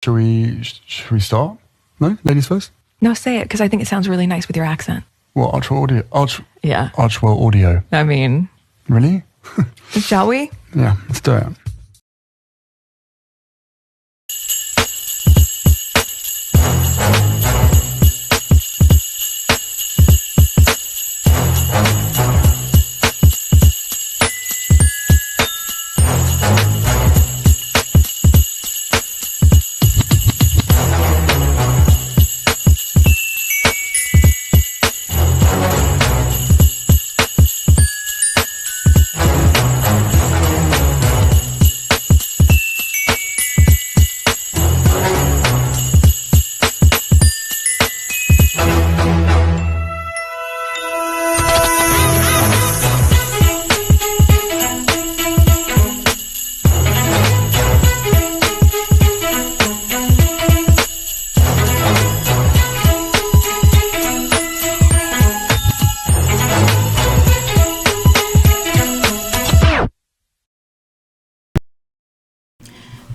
Should we start? No? Ladies first? No, say it, because I think it sounds really nice with your accent. What, Archwell Audio? Yeah. Archwell Audio. I mean... Really? Shall we? Yeah, let's do it.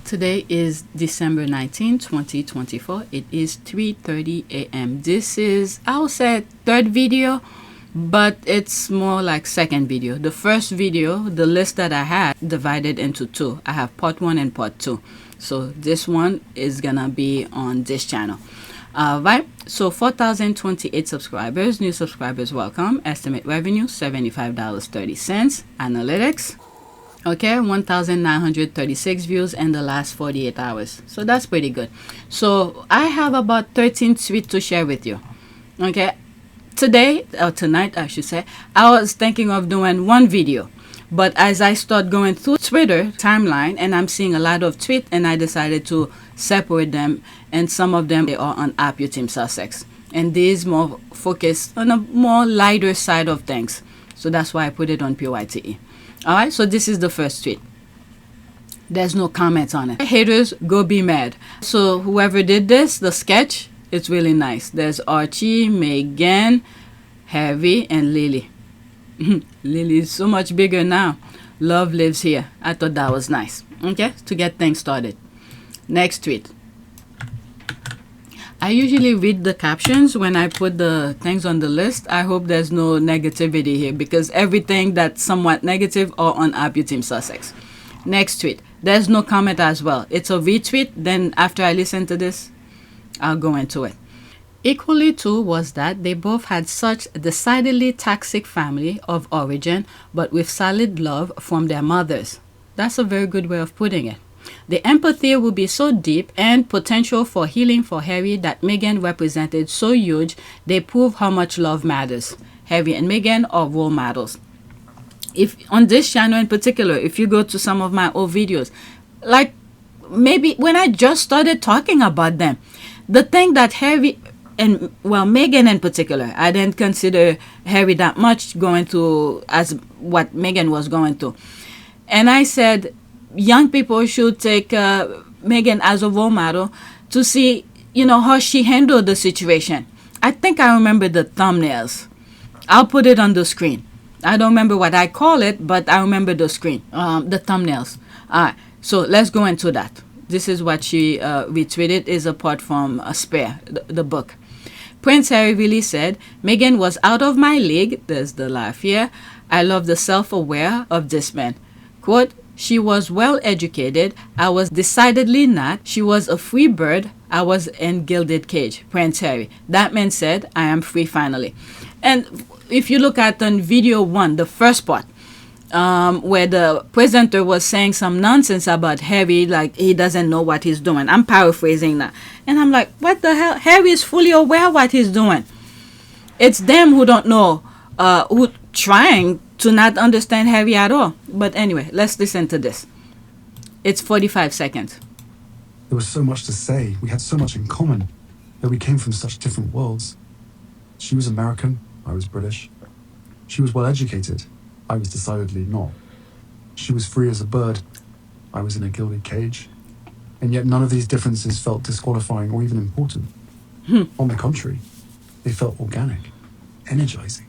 Today is December 19, 2024. It is 3:30 a.m. This is, I would say, third video, but it's more like second video. The first video, the list that I had, divided into two. I have part 1 and part 2. So this one is gonna be on this channel. Right, so 4,028 subscribers. New subscribers, welcome. Estimate revenue $75.30. Analytics, okay, 1,936 views in the last 48 hours. So that's pretty good. So I have about 13 tweets to share with you. Okay, today, or tonight I should say, I was thinking of doing one video. But as I start going through Twitter timeline and I'm seeing a lot of tweets, and I decided to separate them, and some of them they are on Pics Sussex. And these more focused on a more lighter side of things. So that's why I put it on PYTE. Alright, so this is the first tweet. There's no comments on it. Haters, go be mad. So whoever did this, the sketch, it's really nice. There's Archie, Meghan, Harry, and LiLi. LiLi is so much bigger now. Love lives here. I thought that was nice. Okay, to get things started. Next tweet. I usually read the captions when I put the things on the list. I hope there's no negativity here, because everything that's somewhat negative are on Pics Sussex. Next tweet. There's no comment as well. It's a retweet. Then after I listen to this, I'll go into it. Equally too was that they both had such decidedly toxic family of origin, but with solid love from their mothers. That's a very good way of putting it. The empathy will be so deep, and potential for healing for Harry that Meghan represented so huge. They prove how much love matters. Harry and Meghan are role models. If on this channel in particular, if you go to some of my old videos, like maybe when I just started talking about them, the thing that Harry and, well, Meghan in particular, I didn't consider Harry that much going through as what Meghan was going through. And I said, young people should take Meghan as a role model to see, you know, how she handled the situation. I think I remember the thumbnails. I'll put it on the screen. I don't remember what I call it, but I remember the screen, the thumbnails. All right, so let's go into that. This is what she retweeted, is a part from Spare, the book. Prince Harry really said, Meghan was out of my league. There's the laugh here. I love the self-aware of this man. Quote, she was well educated. I was decidedly not. She was a free bird. I was in gilded cage. Prince Harry. That man said, I am free finally. And if you look at on video 1, the first part, where the presenter was saying some nonsense about Harry, like he doesn't know what he's doing. I'm paraphrasing that. And I'm like, what the hell? Harry is fully aware what he's doing. It's them who don't know, who trying to not understand Harry at all. But anyway, let's listen to this. It's 45 seconds. There was so much to say. We had so much in common, that we came from such different worlds. She was American, I was British. She was well educated, I was decidedly not. She was free as a bird, I was in a gilded cage. And yet none of these differences felt disqualifying or even important. On the contrary, they felt organic, energizing.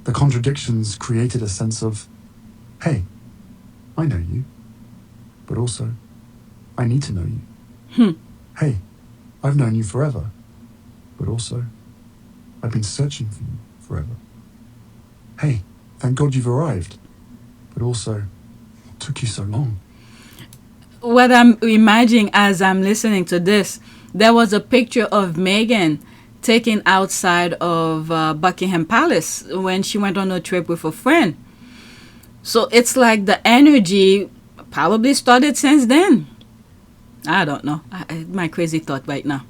The contradictions created a sense of, hey, I know you, but also, I need to know Hey, I've known you forever, but also, I've been searching for you forever. Hey, thank God you've arrived, but also, what took you so long? What I'm imagining as I'm listening to this, there was a picture of Meghan taken outside of Buckingham Palace when she went on a trip with a friend. So it's like the energy probably started since then. I don't know. My crazy thought right now.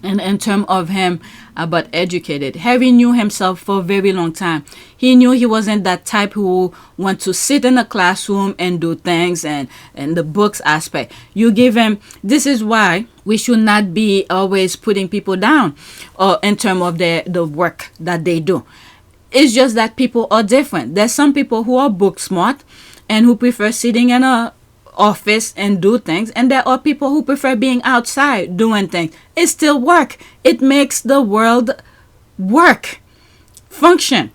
And in terms of him about educated, Harry knew himself for a very long time. He knew he wasn't that type who want to sit in a classroom and do things and the books aspect. You give him, this is why we should not be always putting people down or in terms of the work that they do. It's just that people are different. There's some people who are book smart and who prefer sitting in a office and do things, and there are people who prefer being outside doing things. It's still work. It makes the world work, function.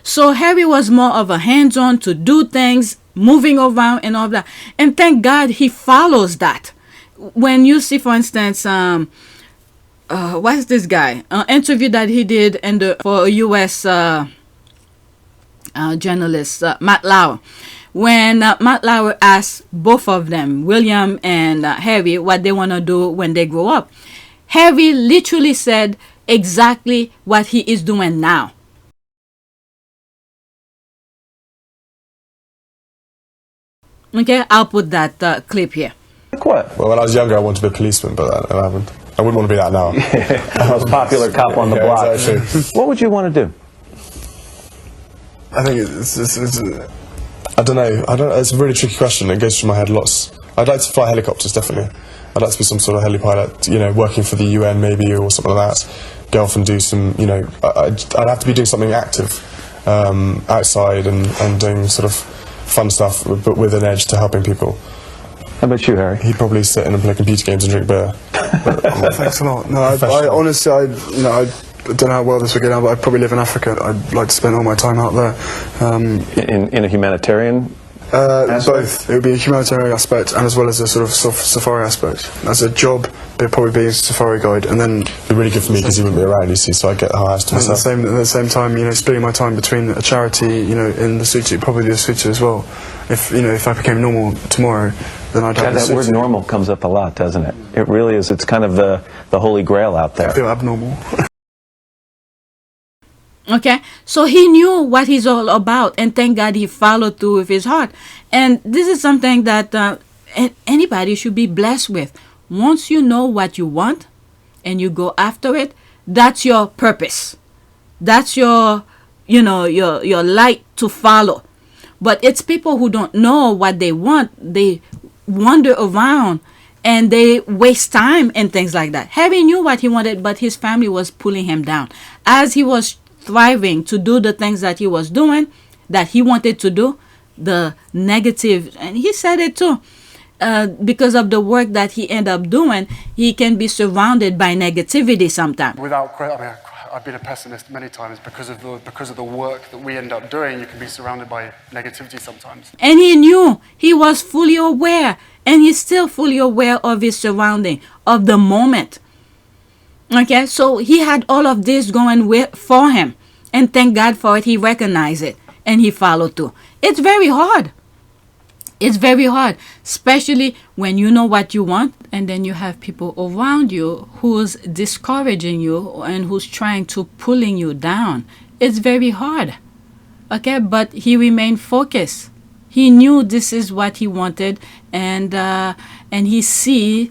So Harry was more of a hands-on to do things, moving around and all that, and thank God he follows that. When you see, for instance, what's this guy, interview that he did for a US journalist, Matt Lauer. When Matt Lauer asked both of them, William and Harry, what they want to do when they grow up, Harry literally said exactly what he is doing now. Okay, I'll put that clip here. Like what? Well, when I was younger, I wanted to be a policeman, but I haven't. I wouldn't want to be that now. Most popular cop on the block. Exactly. What would you want to do? I think it's I don't know. It's a really tricky question. It goes through my head lots. I'd like to fly helicopters, definitely. I'd like to be some sort of heli pilot, you know, working for the UN maybe or something like that. Go off and do some, you know, I'd have to be doing something active outside and doing sort of fun stuff, but with an edge to helping people. How about you, Harry? He'd probably sit in and play computer games and drink beer. Thanks a lot. No, I honestly, I don't know how well this would get out, but I'd probably live in Africa. I'd like to spend all my time out there. In a humanitarian both. It would be a humanitarian aspect and as well as a sort of safari aspect. As a job, it'd probably be a safari guide, and then it'd be really good for me because he wouldn't be around, you see, so I get the highest to myself. At the same time, you know, splitting my time between a charity, you know, in the Lesotho, probably the Lesotho as well. If you know, if I became normal tomorrow, then I'd have that word normal comes up a lot, doesn't it? It really is. It's kind of the holy grail out there. I feel abnormal. Okay, so he knew what he's all about, and thank God he followed through with his heart. And this is something that anybody should be blessed with. Once you know what you want and you go after it, that's your purpose. That's your, you know, your light to follow. But it's people who don't know what they want. They wander around and they waste time and things like that. Harry knew what he wanted, but his family was pulling him down. As he was thriving to do the things that he was doing, that he wanted to do, the negative, and he said it too, because of the work that he ended up doing, he can be surrounded by negativity sometimes. I've been a pessimist many times because of the work that we end up doing. You can be surrounded by negativity sometimes. And he knew, he was fully aware, and he's still fully aware of his surrounding, of the moment. Okay, so he had all of this going for him, and thank God for it. He recognized it and he followed through. It's very hard. It's very hard, especially when you know what you want and then you have people around you who's discouraging you and who's trying to pulling you down. It's very hard. Okay, but he remained focused. He knew this is what he wanted, and he saw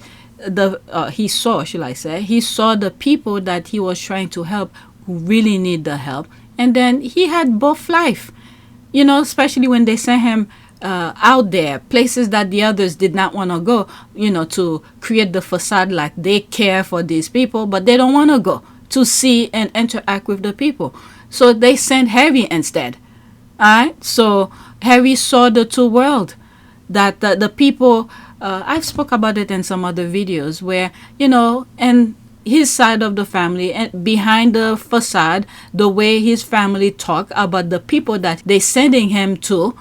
the people that he was trying to help who really need the help, and then he had both life, you know, especially when they sent him out there, places that the others did not want to go, you know, to create the facade like they care for these people, but they don't want to go to see and interact with the people. So they sent Harry instead. All right, so Harry saw the two worlds, that the people, I've spoke about it in some other videos where, you know, and his side of the family and behind the facade, the way his family talk about the people that they sending him to,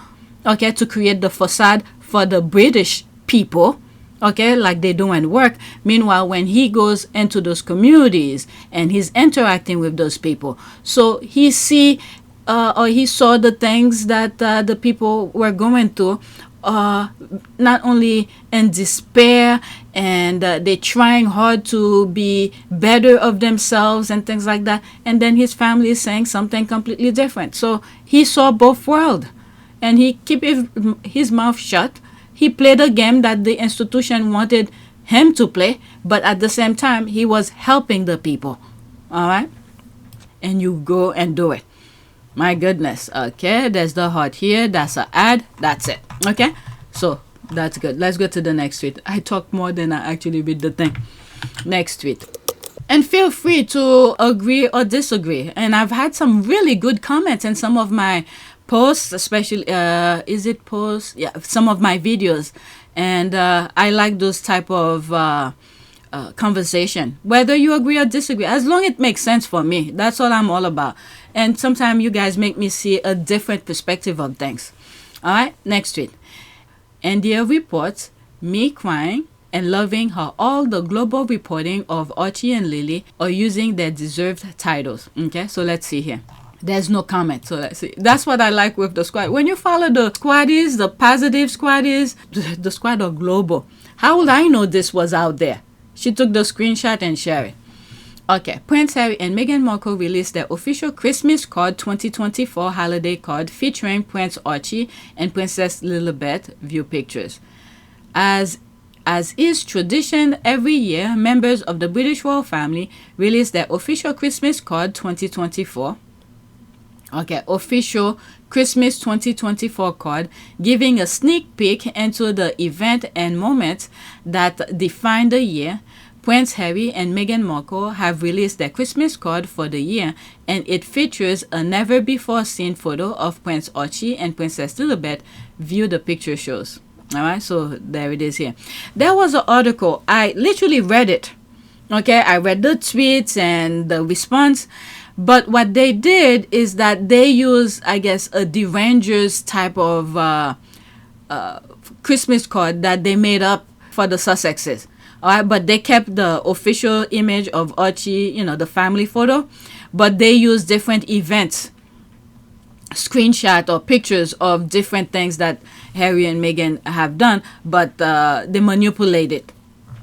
okay, to create the facade for the British people, okay, like they doing work. Meanwhile, when he goes into those communities and he's interacting with those people, so he see or he saw the things that the people were going through, not only in despair, and they're trying hard to be better of themselves and things like that, and then his family is saying something completely different. So he saw both worlds, and he keep his mouth shut. He played a game that the institution wanted him to play, but at the same time he was helping the people. All right, and you go and do it. My goodness. Okay, there's the heart here. That's an ad. That's it. Okay, so that's good. Let's go to the next tweet. I talk more than I actually read the thing. Next tweet. And feel free to agree or disagree. And I've had some really good comments in some of my posts, especially is it posts? Yeah, some of my videos. And I like those type of conversation, whether you agree or disagree, as long as it makes sense for me. That's all I'm all about. And sometimes you guys make me see a different perspective of things. All right, next tweet. India reports me crying and loving how all the global reporting of Archie and LiLi are using their deserved titles. Okay, so let's see here. There's no comment, so let's see. That's what I like with the squad. When you follow the squaddies, the positive squaddies, the squad are global. How would I know this was out there? She took the screenshot and shared it. Okay, Prince Harry and Meghan Markle released their official Christmas card 2024 holiday card featuring Prince Archie and Princess Lillibet view pictures. As is tradition every year, members of the British royal family released their official Christmas card 2024. Okay, official Christmas 2024 card, giving a sneak peek into the event and moments that define the year. Prince Harry and Meghan Markle have released their Christmas card for the year, and it features a never-before-seen photo of Prince Archie and Princess Lillibet. View the picture shows. All right, so there it is here. There was an article. I literally read it. Okay, I read the tweets and the response. But what they did is that they used, I guess, a Derangers type of Christmas card that they made up for the Sussexes. All right, but they kept the official image of Archie, you know, the family photo, but they used different events, screenshot or pictures of different things that Harry and Meghan have done, but they manipulate it.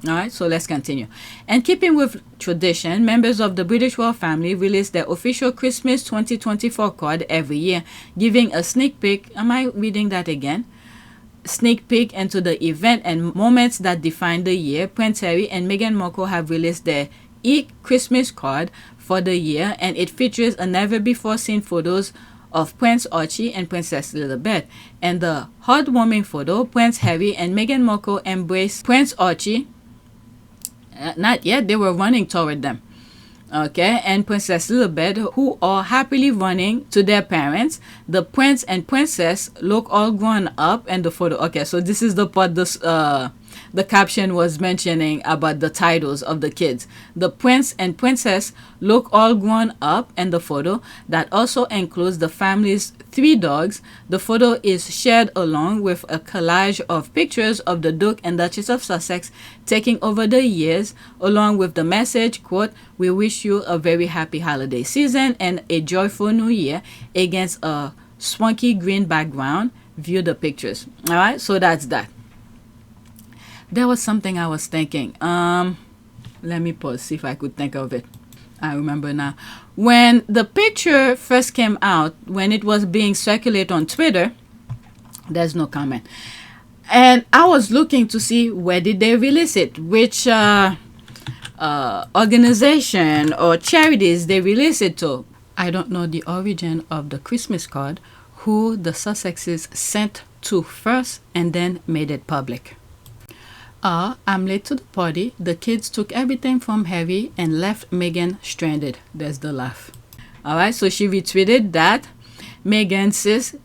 All right, so let's continue. And keeping with tradition, members of the British royal family release their official Christmas 2024 card every year, giving a sneak peek. Am I reading that again? Sneak peek into the event and moments that define the year. Prince Harry and Meghan Markle have released their Christmas card for the year, and it features a never-before-seen photos of Prince Archie and Princess Lillibet. And the heartwarming photo, Prince Harry and Meghan Markle embrace Prince Archie. Not yet, they were running toward them. Okay, and Princess Lillibet, who are happily running to their parents. The prince and princess look all grown up, and the photo. Okay, so this is the part the caption was mentioning about the titles of the kids. The prince and princess look all grown up, and the photo that also includes the family's 3 dogs. The photo is shared along with a collage of pictures of the Duke and Duchess of Sussex taking over the years, along with the message, quote, "We wish you a very happy holiday season and a joyful new year," against a swanky green background. View the pictures. All right, so that's that. There was something I was thinking. Let me pause, see if I could think of it. I remember now. When the picture first came out, when it was being circulated on Twitter, there's no comment. And I was looking to see where did they release it, which organization or charities they release it to. I don't know the origin of the Christmas card, who the Sussexes sent to first and then made it public. I'm late to the party. The kids took everything from Harry and left Meghan stranded. There's the laugh. All right, so she retweeted that. Meghan says,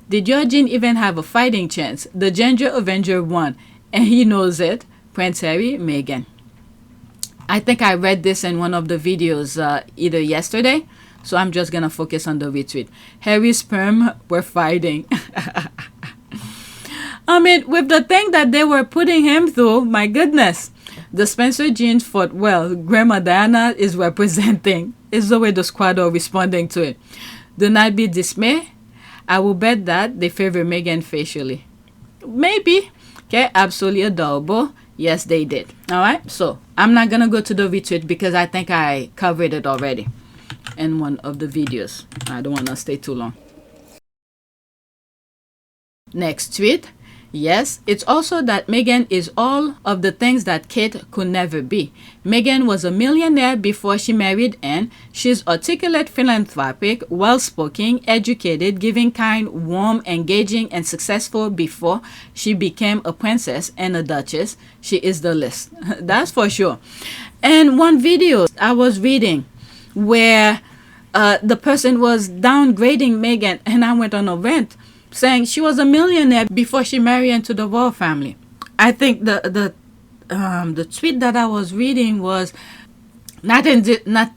"Did your Jean even have a fighting chance? The Ginger Avenger won, and he knows it." Prince Harry, Meghan. I think I read this in one of the videos either yesterday, so I'm just going to focus on the retweet. Harry's sperm were fighting. I mean, with the thing that they were putting him through, my goodness. The Spencer genes fought well. Grandma Diana is representing. It's the way the squad are responding to it. Do not be dismayed. I will bet that they favor Meghan facially. Maybe. Okay, absolutely adorable. Yes, they did. All right, so I'm not going to go to the retweet because I think I covered it already in one of the videos. I don't want to stay too long. Next tweet. Yes, it's also that Meghan is all of the things that Kate could never be. Meghan was a millionaire before she married Anne. She's articulate, philanthropic, well-spoken, educated, giving, kind, warm, engaging, and successful before she became a princess and a duchess. She is the list. That's for sure. And one video I was reading where the person was downgrading Meghan, and I went on a rant saying she was a millionaire before she married into the royal family. I think the tweet that I was reading was not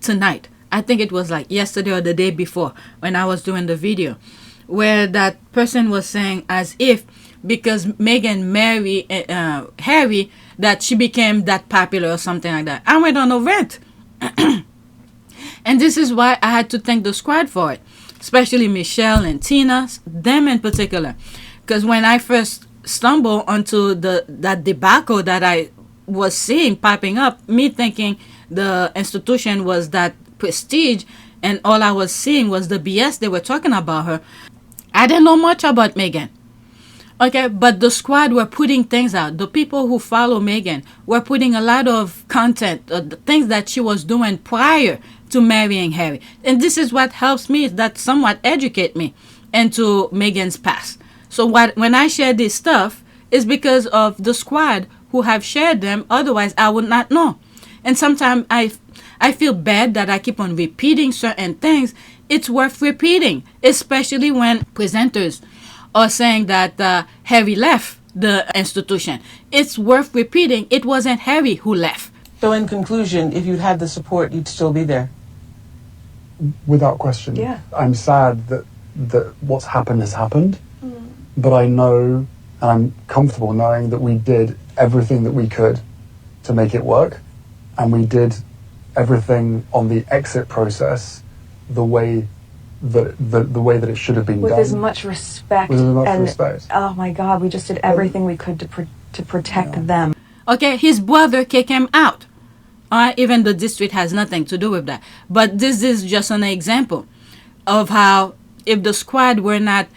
tonight. I think it was like yesterday or the day before when I was doing the video, where that person was saying as if because Meghan married Harry that she became that popular or something like that. I went on a rant. And this is why I had to thank the squad for it. Especially Michelle and Tina, them in particular. Because when I first stumbled onto that debacle that I was seeing popping up, me thinking the institution was that prestige, and all I was seeing was the BS they were talking about her. I didn't know much about Meghan. Okay, but the squad were putting things out. The people who follow Meghan were putting a lot of content, the things that she was doing prior to marrying Harry. And this is what helps me, that somewhat educate me into Meghan's past. So when I share this stuff, is because of the squad who have shared them. Otherwise, I would not know. And sometimes I feel bad that I keep on repeating certain things. It's worth repeating, especially when presenters are saying that Harry left the institution. It's worth repeating. It wasn't Harry who left. So in conclusion, if you'd had the support, you'd still be there? Without question. Yeah. I'm sad that what's happened has happened, but I know and I'm comfortable knowing that we did everything that we could to make it work, and we did everything on the exit process the way that it should have been With done. as much respect. With as much and, respect. Oh my God, we just did everything we could to protect them. Okay, his brother kicked him out. Even the district has nothing to do with that. But this is just an example of how if the squad were not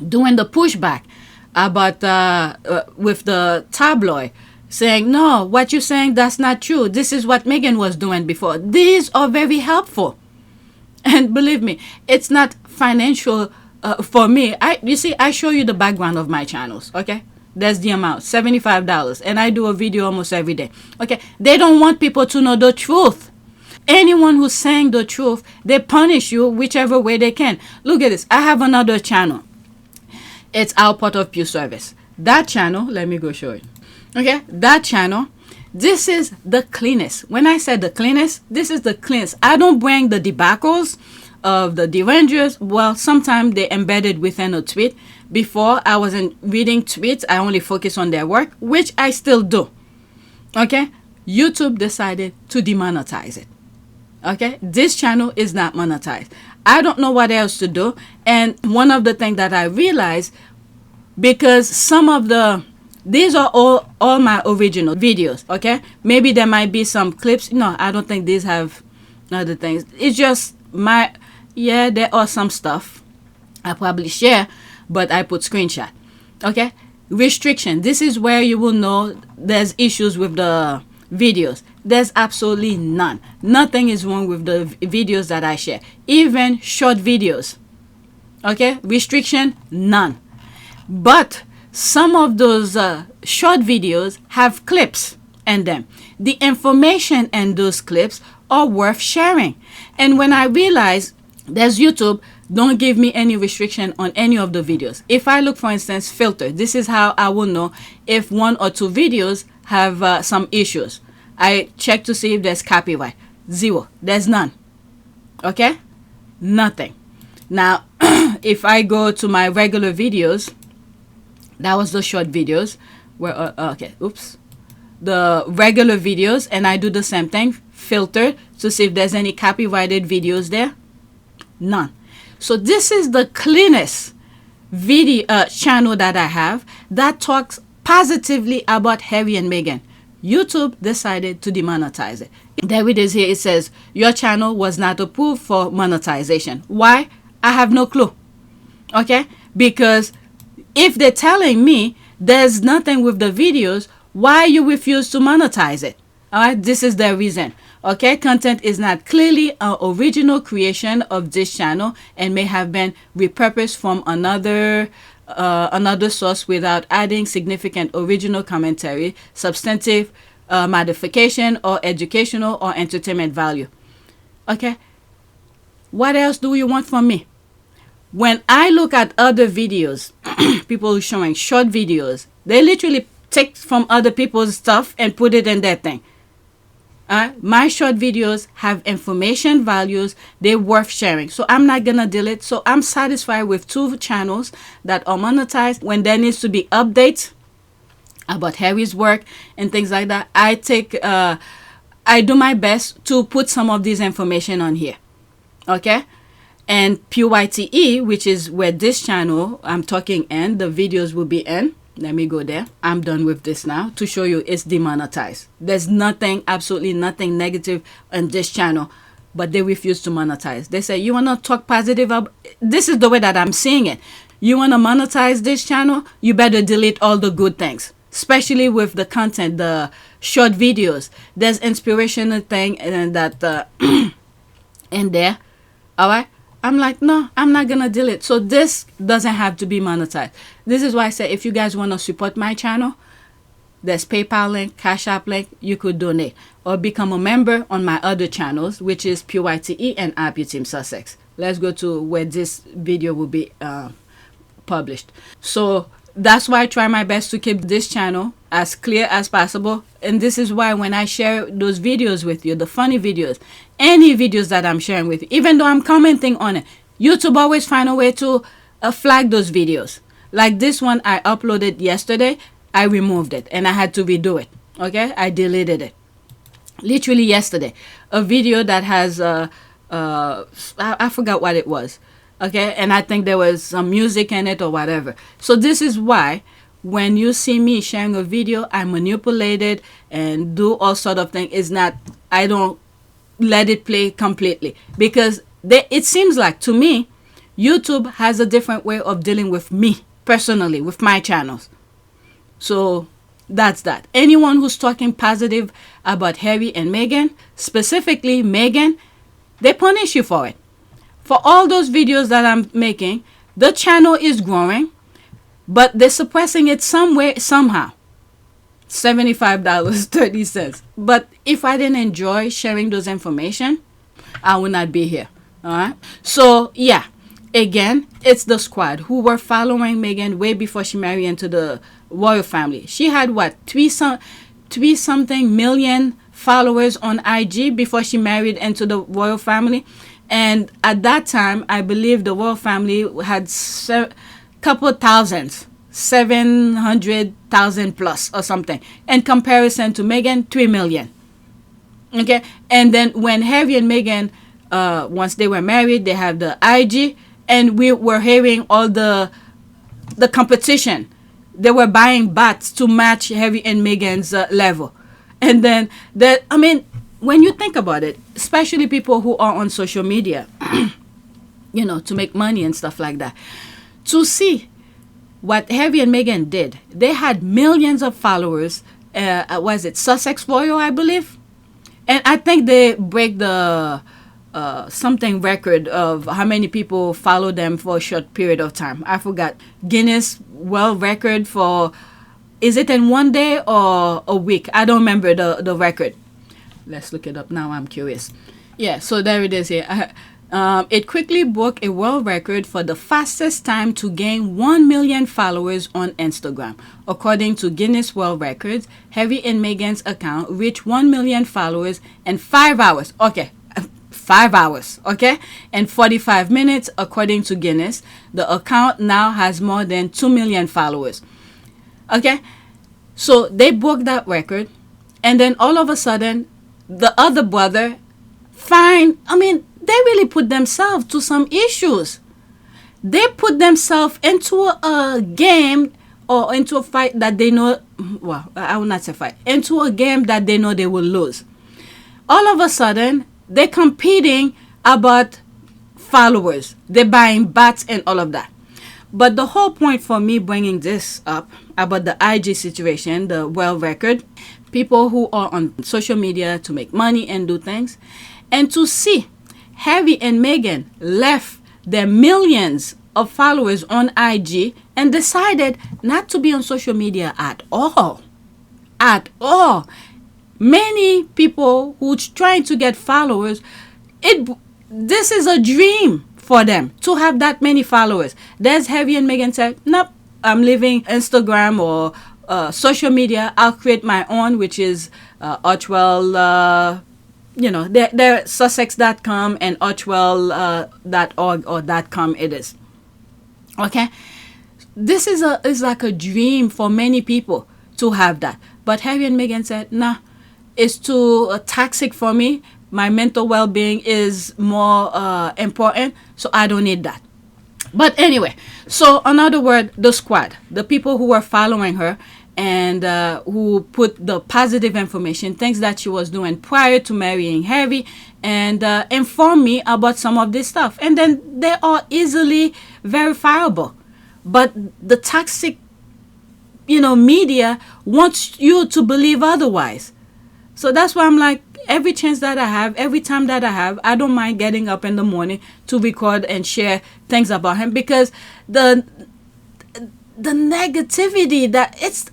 doing the pushback about with the tabloid saying, no, what you're saying, that's not true. This is what Meghan was doing before. These are very helpful. And believe me, it's not financial for me. You see, I show you the background of my channels, okay? That's the amount, $75. And I do a video almost every day. Okay, they don't want people to know the truth. Anyone who's saying the truth, they punish you whichever way they can. Look at this. I have another channel. It's our part of Pew Service. That channel, let me go show you. Okay, that channel, this is the cleanest. When I said the cleanest, this is the cleanest. I don't bring the debacles of the Derangers. Well, sometimes they embedded within a tweet. Before, I wasn't reading tweets. I only focus on their work, which I still do. Okay? YouTube decided to demonetize it. Okay? This channel is not monetized. I don't know what else to do. And one of the things that I realized, because some of these are all my original videos. Okay? Maybe there might be some clips. No, I don't think these have other things. It's just there are some stuff I probably share, but I put screenshot. Okay, restriction. This is where you will know there's issues with the videos. There's absolutely none. Nothing is wrong with the videos that I share, even short videos. Okay, restriction, none. But some of those short videos have clips in them. The information in those clips are worth sharing. And when I realized there's YouTube, don't give me any restriction on any of the videos. If I look, for instance, filter, this is how I will know if one or two videos have some issues. I check to see if there's copyright. 0. There's none. Okay? Nothing. Now, if I go to my regular videos, That was the short videos. Where okay, oops. The regular videos, and I do the same thing, filter to see if there's any copyrighted videos there. None. So this is the cleanest video channel that I have that talks positively about Harry and Meghan. YouTube decided to demonetize it. There it is here. It says your channel was not approved for monetization. Why? I have no clue. Okay, because if they're telling me there's nothing with the videos, why you refuse to monetize it? All right, this is the reason. Okay, content is not clearly an original creation of this channel and may have been repurposed from another source without adding significant original commentary, substantive modification, or educational or entertainment value. Okay, what else do you want from me? When I look at other videos, people showing short videos, they literally take from other people's stuff and put it in their thing. My short videos have information values. They're worth sharing. So I'm not going to delete. So I'm satisfied with 2 channels that are monetized. When there needs to be updates about Harry's work and things like that, I do my best to put some of this information on here. Okay? And PYTE, which is where this channel I'm talking in, the videos will be in. Let me go there. I'm done with this now to show you it's demonetized. There's nothing, absolutely nothing negative on this channel, but they refuse to monetize. They say, you want to talk positive about, this is the way that I'm seeing it. You want to monetize this channel, you better delete all the good things, especially with the content, the short videos. There's inspirational thing and that in there. All right. I'm like, no, I'm not going to delete. So this doesn't have to be monetized. This is why I say if you guys want to support my channel, there's PayPal link, Cash App link. You could donate or become a member on my other channels, which is PYTE and Archie and Sussex. Let's go to where this video will be published. So that's why I try my best to keep this channel as clear as possible. And this is why when I share those videos with you, the funny videos, any videos that I'm sharing with you, even though I'm commenting on it, YouTube always find a way to flag those videos. Like this one I uploaded yesterday, I removed it and I had to redo it. Okay, I deleted it literally yesterday. A video that has I forgot what it was. Okay, and I think there was some music in it or whatever. So this is why when you see me sharing a video, I manipulate it and do all sort of things. It's not, I don't let it play completely, because it seems like to me YouTube has a different way of dealing with me personally, with my channels. So that's that. Anyone who's talking positive about Harry and Meghan, specifically Meghan, they punish you for it. For all those videos that I'm making, the channel is growing, but they're suppressing it somewhere, somehow. $75.30. But if I didn't enjoy sharing those information, I would not be here. All right. So yeah, again, it's the squad who were following Meghan way before she married into the royal family. She had what, 3 something million followers on IG before she married into the royal family. And at that time, I believe the royal family had couple thousands, 700,000 plus or something. In comparison to Meghan, 3 million. Okay, and then when Harry and Meghan, once they were married, they have the IG, and we were hearing all the competition. They were buying bots to match Harry and Meghan's level, and then that, I mean, when you think about it, especially people who are on social media, you know, to make money and stuff like that, to see what Harry and Meghan did, they had millions of followers. Was it Sussex Royal, I believe? And I think they break the something record of how many people follow them for a short period of time. I forgot. Guinness World Record for, is it in 1 day or a week? I don't remember the record. Let's look it up now. I'm curious. Yeah, so there it is here. It quickly broke a world record for the fastest time to gain 1 million followers on Instagram. According to Guinness World Records, Harry and Meghan's account reached 1 million followers in 5 hours. Okay, 5 hours. Okay, and 45 minutes. According to Guinness, the account now has more than 2 million followers. Okay? So they broke that record. And then all of a sudden, the other brother they really put themselves to some issues. They put themselves into a game or into a fight that they know, well, I will not say fight, into a game that they know they will lose. All of a sudden, they're competing about followers. They're buying bats and all of that. But the whole point for me bringing this up about the IG situation, the world record, people who are on social media to make money and do things, and to see Harry and Meghan left their millions of followers on IG and decided not to be on social media at all. At all. Many people who's trying to get followers, this is a dream for them to have that many followers. There's Harry and Meghan said, nope, I'm leaving Instagram or social media. I'll create my own, which is Archwell, they're Sussex.com and Archwell.org or .com it is. Okay? This is like a dream for many people to have that. But Harry and Meghan said, nah, it's too toxic for me. My mental well-being is more important, so I don't need that. But anyway, so in other words, the squad, the people who were following her and who put the positive information, things that she was doing prior to marrying Harry, and informed me about some of this stuff. And then they are easily verifiable. But the toxic, media wants you to believe otherwise. So that's why I'm like, every chance that I have, every time that I have, I don't mind getting up in the morning to record and share things about him, because the negativity that it's,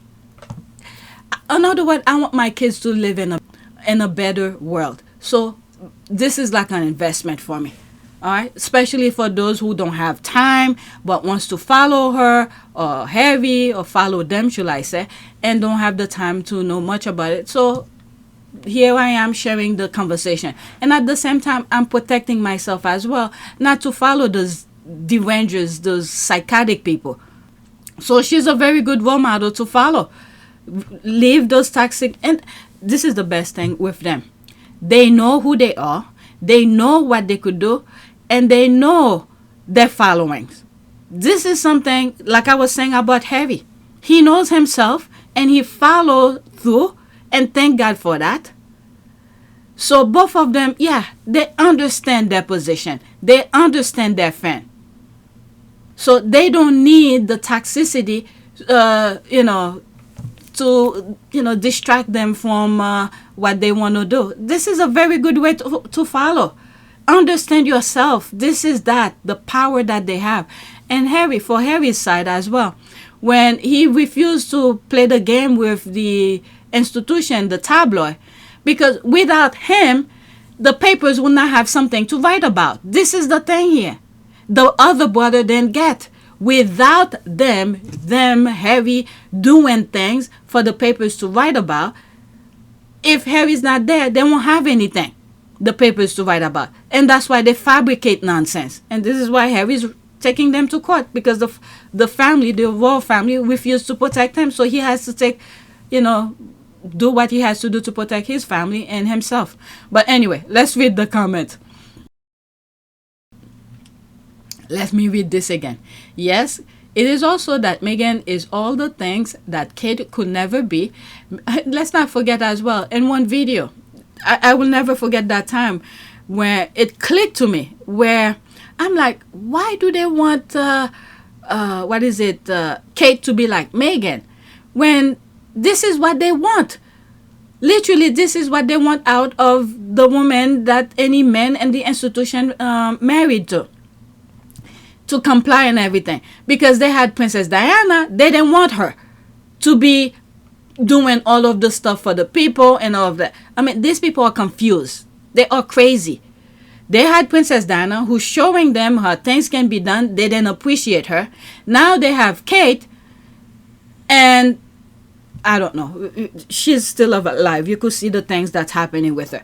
in other words, I want my kids to live in a better world. So this is like an investment for me. All right, especially for those who don't have time but wants to follow her or Harry, or follow them, should I say, and don't have the time to know much about it. So here I am sharing the conversation, and at the same time I'm protecting myself as well, not to follow those derangers, those psychotic people. So she's a very good role model to follow. Leave those toxic, and this is the best thing with them. They know who they are, they know what they could do, and they know their followings. This is something like I was saying about Harry. He knows himself and he follows through, and thank God for that. So both of them, they understand their position. They understand their fan. So they don't need the toxicity, to distract them from what they want to do. This is a very good way to follow. Understand yourself. This is the power that they have. And Harry, for Harry's side as well, when he refused to play the game with the institution, the tabloid, because without him, the papers will not have something to write about. This is the thing here. The other brother didn't get. Without them, Harry doing things for the papers to write about, if Harry's not there, they won't have anything, the papers to write about. And that's why they fabricate nonsense. And this is why Harry's taking them to court, because the family, the royal family, refused to protect him. So he has to do what he has to do to protect his family and himself. But anyway, let's read the comment. Let me read this again. Yes, it is also that Meghan is all the things that Kate could never be. Let's not forget as well, in one video, I will never forget that time where it clicked to me, where I'm like, why do they want Kate to be like Meghan, when this is what they want? Literally, this is what they want out of the woman that any man in the institution married to comply and everything. Because they had Princess Diana, they didn't want her to be doing all of the stuff for the people and all of that. I mean, these people are confused. They are crazy. They had Princess Diana, who's showing them how things can be done. They didn't appreciate her. Now they have Kate, and I don't know, she's still alive. You could see the things that's happening with her.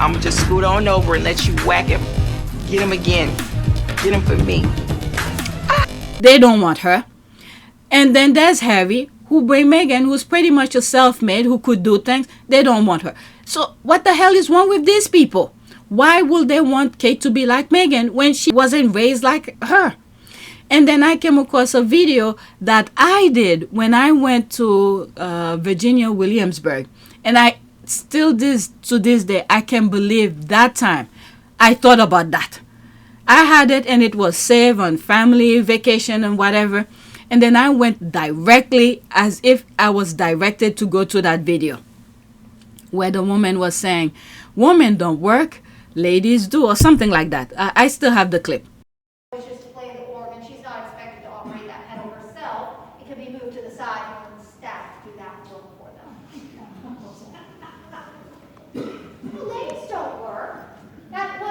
I'm gonna just scoot on over and let you whack him. Get him again. Get him for me. They don't want her. And then there's Harry, who bring Meghan, who's pretty much a self-made, who could do things. They don't want her. So what the hell is wrong with these people? Why would they want Kate to be like Meghan when she wasn't raised like her? And then I came across a video that I did when I went to Virginia, Williamsburg. And I still, to this day, I can't believe that time I thought about that. I had it and it was saved on family vacation and whatever. And then I went directly as if I was directed to go to that video where the woman was saying, women don't work, ladies do, or something like that. I still have the clip. It's just to play the organ. She's not expected to operate that pedal herself. It can be moved to the side and the staff do that work for them. The ladies don't work. That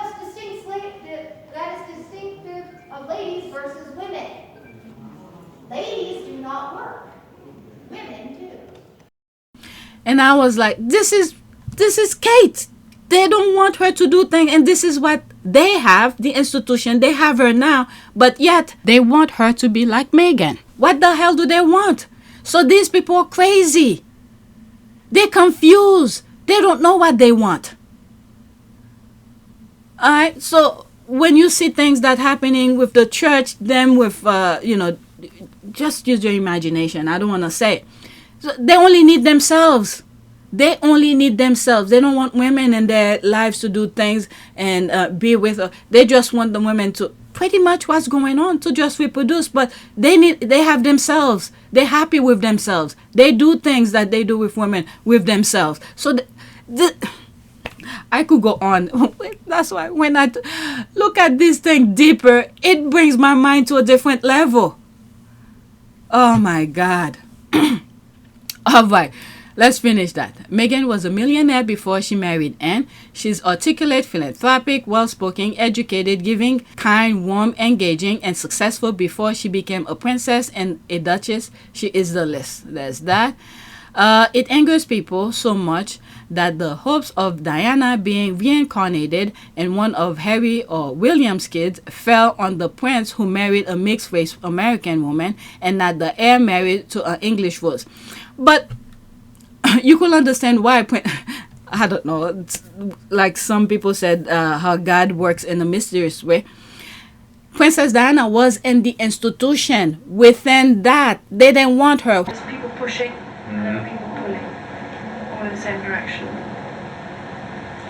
is distinctive of ladies versus women. Ladies do not work. Women do. And I was like, this is Kate. They don't want her to do things, and this is what they have, the institution. They have her now, but yet they want her to be like Meghan. What the hell do they want? So these people are crazy. They're confused. They don't know what they want. Alright, so when you see things that happening with the church, them with, just use your imagination. I don't want to say it. So they only need themselves. They only need themselves. They don't want women in their lives to do things and be with her. They just want the women to pretty much what's going on, to just reproduce. But they have themselves. They're happy with themselves. They do things that they do with women with themselves. So I could go on. That's why when I look at this thing deeper, it brings my mind to a different level. Oh my God. All right. Let's finish that. Meghan was a millionaire before she married Anne. She's articulate, philanthropic, well-spoken, educated, giving, kind, warm, engaging, and successful before she became a princess and a duchess. She is the list. There's that. It angers people so much that the hopes of Diana being reincarnated in one of Harry or William's kids fell on the prince who married a mixed-race American woman and not the heir married to an English rose. But you could understand why. I don't know. It's like some people said, how God works in a mysterious way. Princess Diana was in the institution. Within that, they didn't want her. There's people pushing and people pulling, all in the same direction.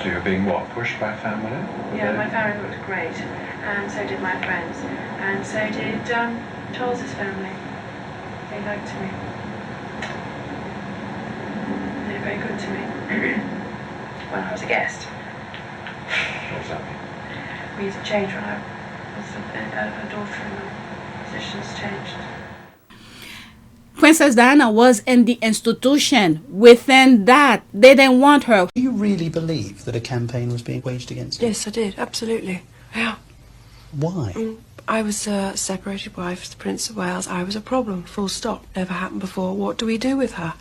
So you're being what? Pushed by family? Yeah, my family looked great, and so did my friends, and so did Charles's family. They liked me. They were very good to me when I was a guest. What does that mean? We used to change when I was a daughter, and the positions changed. Princess Diana was in the institution. Within that, they didn't want her. Do you really believe that a campaign was being waged against her? Yes, I did, absolutely. Yeah. Why? I was a separated wife to the Prince of Wales. I was a problem, full stop. Never happened before. What do we do with her?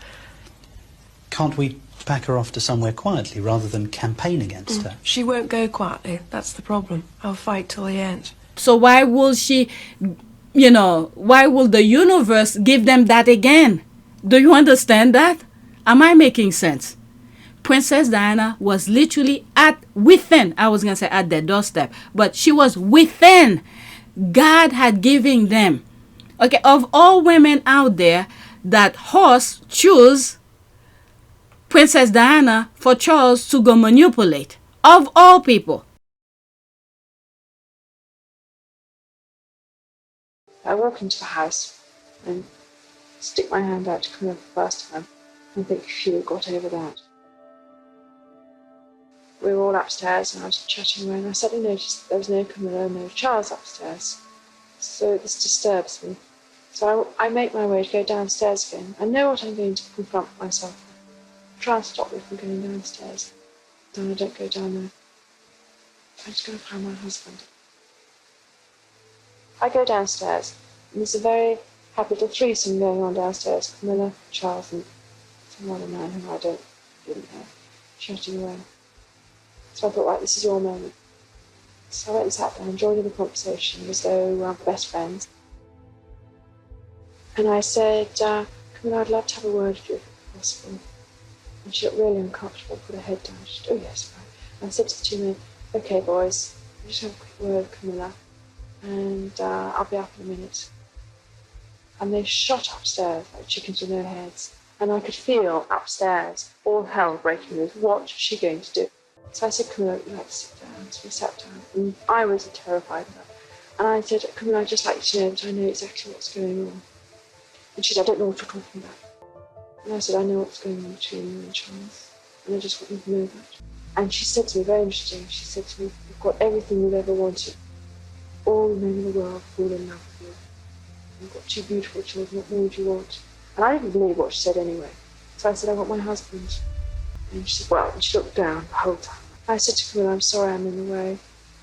Can't we pack her off to somewhere quietly rather than campaign against her? She won't go quietly. That's the problem. I'll fight till the end. So why will she, why will the universe give them that again? Do you understand that? Am I making sense? Princess Diana was literally within, I was going to say at their doorstep, but she was within. God had given them. Okay, of all women out there, that horse choose Princess Diana for Charles to go manipulate. Of all people. I walk into the house and stick my hand out to Camilla for the first time and think she would have got over that. We were all upstairs and I was chatting away and I suddenly noticed that there was no Camilla, no Charles upstairs. So this disturbs me. So I make my way to go downstairs again. I know what I'm going to confront myself with. Try and stop me from going downstairs. Then I don't go down there. I'm just going to find my husband. I go downstairs, and there's a very happy little threesome going on downstairs. Camilla, Charles, and some other man who I didn't know, chatting away. So I thought, right, this is your moment. So I went and sat down, joined in the conversation as though we were best friends. And I said, Camilla, I'd love to have a word with you if possible. And she looked really uncomfortable, put her head down. She said, oh yes, right. And I said to the two men, okay boys, I'll just have a quick word with Camilla and I'll be up in a minute. And they shot upstairs like chickens with no heads. And I could feel upstairs all hell breaking loose. What was she going to do? So I said, Camilla, you'd like to sit down. So we sat down and I was terrified of her. And I said, Camilla, I'd just like you to know that I know exactly what's going on. And she said, I don't know what you're talking about. And I said, I know what's going on between you and Charles. And I just want you to know that. And she said to me, very interesting, she said to me, you've got everything you've ever wanted. All the men in the world fall in love with you. You've got 2 beautiful children, what more would you want? And I didn't believe what she said anyway. So I said, I want my husband. And she said, well, and she looked down the whole time. I said to Camilla, I'm sorry I'm in the way.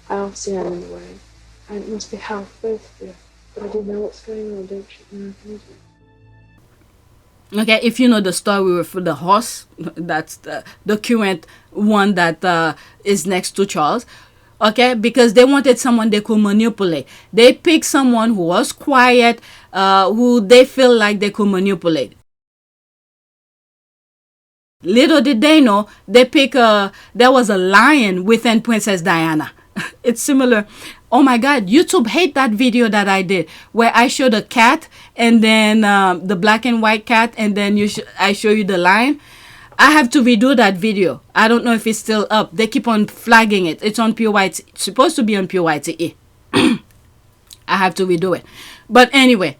I obviously am in the way. And it must be hell for both of you. But I didn't know what's going on, don't you? No, I didn't. Okay, if you know the story with the horse, that's the current one that is next to Charles. Okay, because they wanted someone they could manipulate. They picked someone who was quiet, who they feel like they could manipulate. Little did they know, they pick there was a lion within Princess Diana. It's similar. Oh my God, YouTube hate that video that I did where I showed a cat and then the black and white cat and then I show you the lion. I have to redo that video. I don't know if it's still up. They keep on flagging it. It's on PYTE. It's supposed to be on PYTE. I have to redo it. But anyway,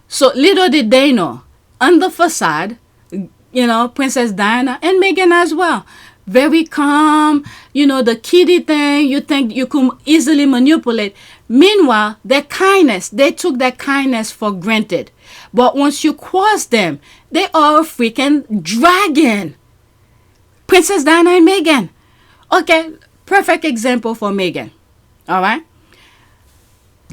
so little did they know, on the facade, you know, Princess Diana and Meghan as well. Very calm, you know, the kitty thing, you think you could easily manipulate. Meanwhile, their kindness, they took their kindness for granted. But once you cross them, they are a freaking dragon. Princess Diana and Meghan. Okay, perfect example for Meghan. All right.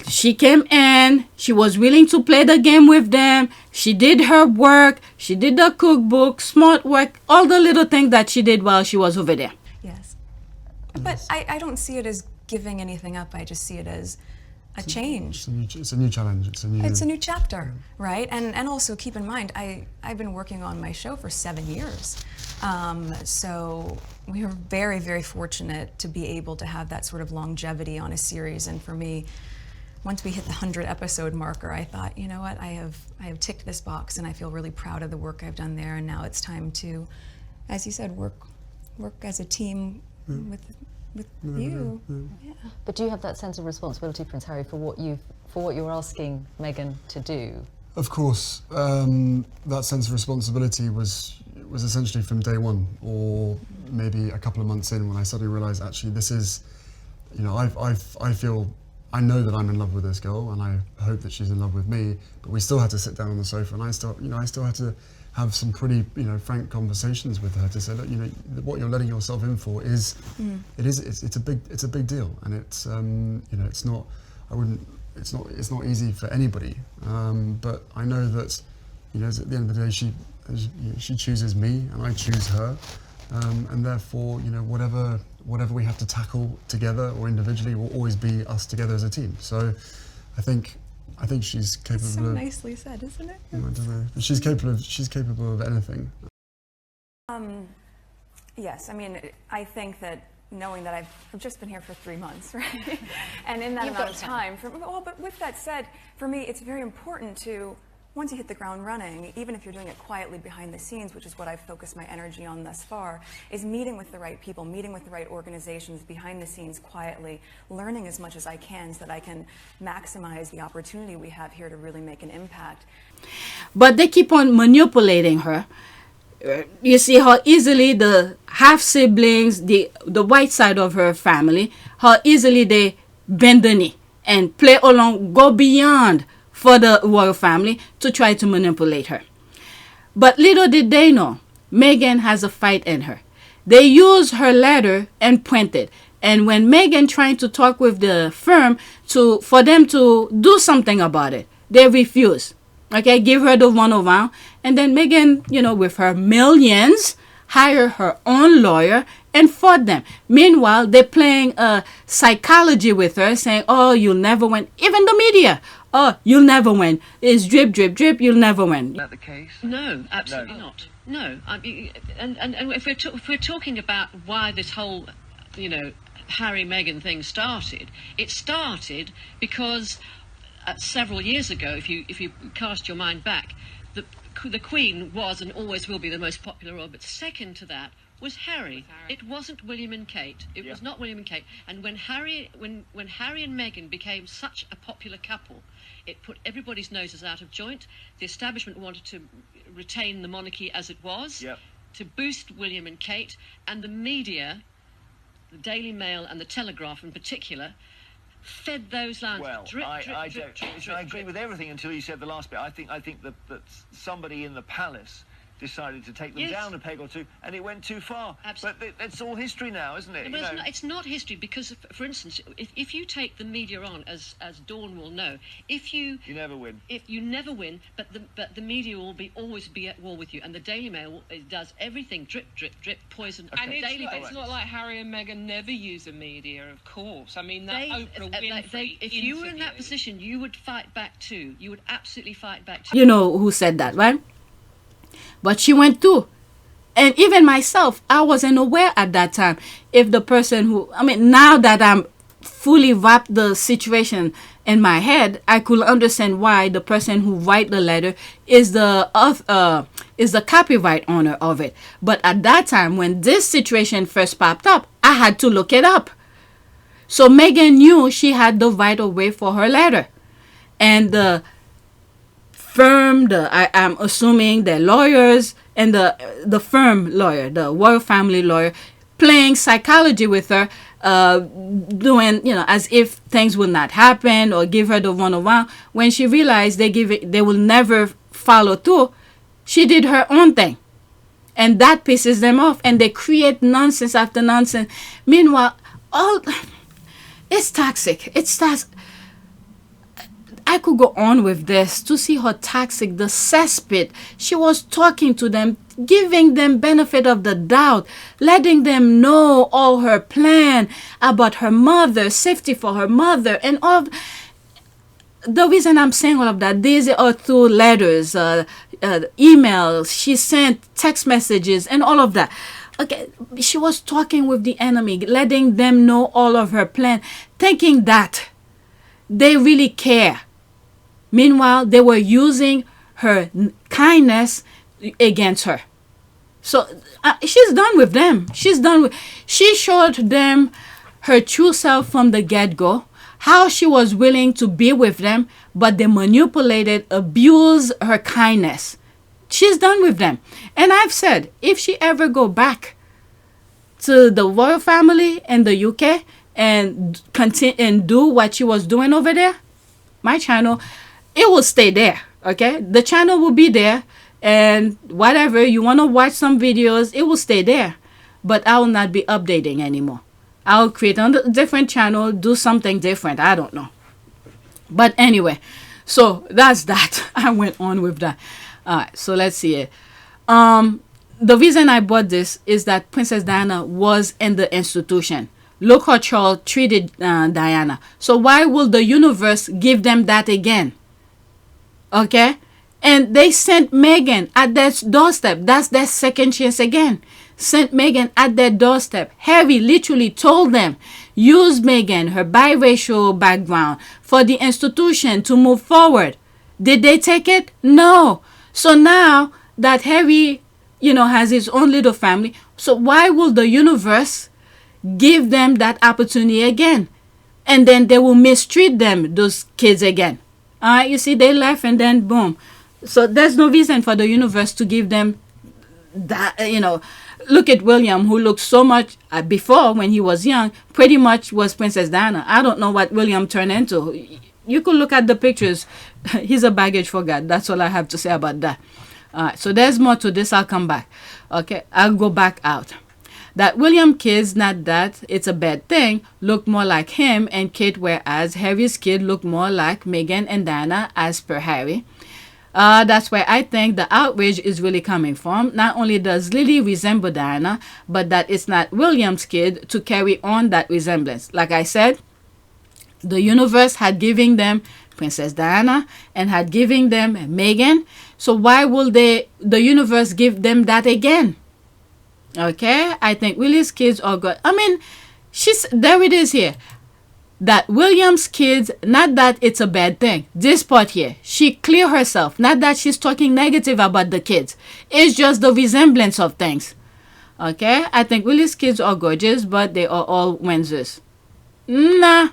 She came in, she was willing to play the game with them. She did her work, she did the cookbook, smart work, all the little things that she did while she was over there. Yes. But I don't see it as giving anything up. I just see it as a change. It's a new challenge. It's a new chapter, right? And also keep in mind, I've been working on my show for 7 years. So we were very, very fortunate to be able to have that sort of longevity on a series. And for me, once we hit the 100 episode marker, I thought, you know what, I have ticked this box and I feel really proud of the work I've done there. And now it's time to, as you said, work as a team with you. Yeah. But do you have that sense of responsibility, Prince Harry, for what you're asking Meghan to do? Of course, that sense of responsibility was essentially from day one, or maybe a couple of months in, when I suddenly realised, actually, this is, you know, I know that I'm in love with this girl, and I hope that she's in love with me. But we still had to sit down on the sofa, and I still had to have some pretty, you know, frank conversations with her to say, look, you know, what you're letting yourself in for is, it's a big deal, and it's, you know, it's not easy for anybody. But I know that, you know, at the end of the day, she chooses me, and I choose her, and therefore, you know, whatever we have to tackle together or individually will always be us together as a team. So I think she's capable so of... nicely said, isn't it? I don't know. She's capable of anything. Yes, I mean, I think that knowing that I've just been here for 3 months, right? And in that amount of time, but with that said, for me, it's very important to, once you hit the ground running, even if you're doing it quietly behind the scenes, which is what I've focused my energy on thus far, is meeting with the right people, meeting with the right organizations behind the scenes quietly, learning as much as I can so that I can maximize the opportunity we have here to really make an impact. But they keep on manipulating her. You see how easily the half-siblings, the white side of her family, how easily they bend the knee and play along, go beyond for the royal family to try to manipulate her. But little did they know, Meghan has a fight in her. They use her letter and print it. And when Meghan trying to talk with the firm for them to do something about it, they refuse. Okay, give her the runaround. And then Meghan, you know, with her millions, hire her own lawyer and fought them. Meanwhile, they're playing psychology with her, saying, oh, you'll never win. Even the media. Oh, you'll never win. It's drip, drip, drip. You'll never win. Is that the case? No, absolutely not. No. I mean, and if we're talking about why this whole, Harry Meghan thing started, it started because several years ago, if you cast your mind back, the Queen was and always will be the most popular royal, but second to that was Harry. It wasn't William and Kate. It was not William and Kate. And when Harry and Meghan became such a popular couple, it put everybody's noses out of joint. The establishment wanted to retain the monarchy as it was, to boost William and Kate, and the media, the Daily Mail and the Telegraph in particular, fed those lines. Well, I agree with everything until you said the last bit. I think that somebody in the palace decided to take them down a peg or two, and it went too far. Absolutely. But it's all history now, isn't it? Well, it's not history, because, for instance, if you take the media on, as Dawn will know, you never win. If you never win, but the media will always be at war with you, and the Daily Mail does everything drip, drip, drip, poison. And it's not like Harry and Meghan never use the media, of course. I mean, that Oprah Winfrey if you were in that position, you would fight back too. You would absolutely fight back too. You know who said that, right? But she went through. And even myself, I wasn't aware at that time if the person now that I'm fully wrapped the situation in my head, I could understand why the person who write the letter is the copyright owner of it. But at that time, when this situation first popped up, I had to look it up. So Meghan knew she had the right of way for her letter. And the firm, I'm assuming the lawyers and the firm lawyer, the royal family lawyer, playing psychology with her, doing, as if things will not happen or give her the runaround. When she realized they will never follow through, she did her own thing. And that pisses them off, and they create nonsense after nonsense. Meanwhile, it's toxic. It's toxic. I could go on with this to see how toxic the cesspit. She was talking to them, giving them benefit of the doubt, letting them know all her plan about her mother, safety for her mother, and all. The reason I'm saying all of that, these are through letters, emails, she sent text messages, and all of that. Okay, she was talking with the enemy, letting them know all of her plan, thinking that they really care. Meanwhile, they were using her kindness against her. So she's done with them. She showed them her true self from the get-go, how she was willing to be with them, but they manipulated, abused her kindness. She's done with them. And I've said, if she ever go back to the royal family in the UK and continue and do what she was doing over there, my channel, it will stay there. Okay, the channel will be there, and whatever you want to watch some videos, it will stay there, but I will not be updating anymore. I'll create on a different channel, do something different. I don't know. But anyway, so that's that. I went on with that. All right, so let's see it. The reason I bought this is that Princess Diana was in the institution. Look how Charles treated Diana. So why will the universe give them that again? Okay? And they sent Meghan at their doorstep. That's their second chance again. Sent Meghan at their doorstep. Harry literally told them, use Meghan, her biracial background, for the institution to move forward. Did they take it? No. So now that Harry, has his own little family, so why will the universe give them that opportunity again? And then they will mistreat them, those kids again. All right, you see, they left and then boom. So there's no reason for the universe to give them that, Look at William, who looked so much before when he was young, pretty much was Princess Diana. I don't know what William turned into. You could look at the pictures. He's a baggage for God. That's all I have to say about that. All right, so there's more to this. I'll come back. Okay, I'll go back out. That William kids, not that it's a bad thing, look more like him and Kate, whereas Harry's kid looked more like Meghan and Diana as per Harry. That's where I think the outrage is really coming from. Not only does LiLi resemble Diana, but that it's not William's kid to carry on that resemblance. Like I said, the universe had given them Princess Diana and had given them Meghan. So why will the universe give them that again? Okay, I think Willie's kids are good. I mean, there it is here. That William's kids, not that it's a bad thing. This part here, she clear herself. Not that she's talking negative about the kids. It's just the resemblance of things. Okay, I think Willie's kids are gorgeous, but they are all Windsors. Nah.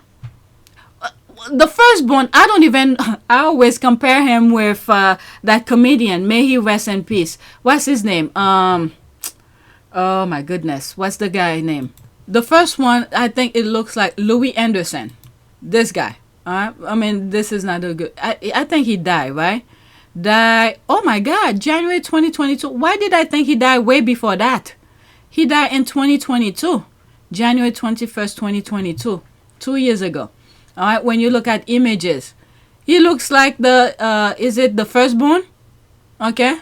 The firstborn, I always compare him with that comedian. May he rest in peace. What's his name? Oh my goodness. What's the guy name? The first one, I think it looks like Louis Anderson. This guy. I mean, this is not a good... I think he died, right? Oh my God, January 2022. Why did I think he died way before that? He died in 2022. January 21st, 2022. 2 years ago. All right, when you look at images, he looks like is it the firstborn? Okay.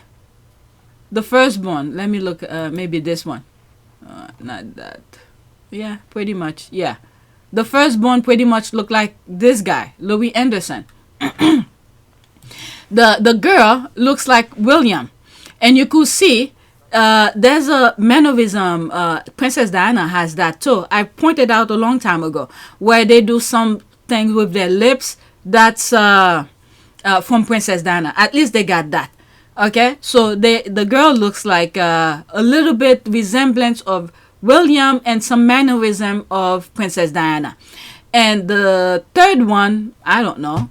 The firstborn. Let me look, maybe this one. Not that. Yeah, pretty much. Yeah. The firstborn pretty much look like this guy, Louis Anderson. The girl looks like William. And you could see there's a mannerism, Princess Diana has that too. I pointed out a long time ago, where they do some things with their lips. That's from Princess Diana. At least they got that. Okay, so the girl looks like a little bit resemblance of William and some mannerism of Princess Diana. And the third one, I don't know.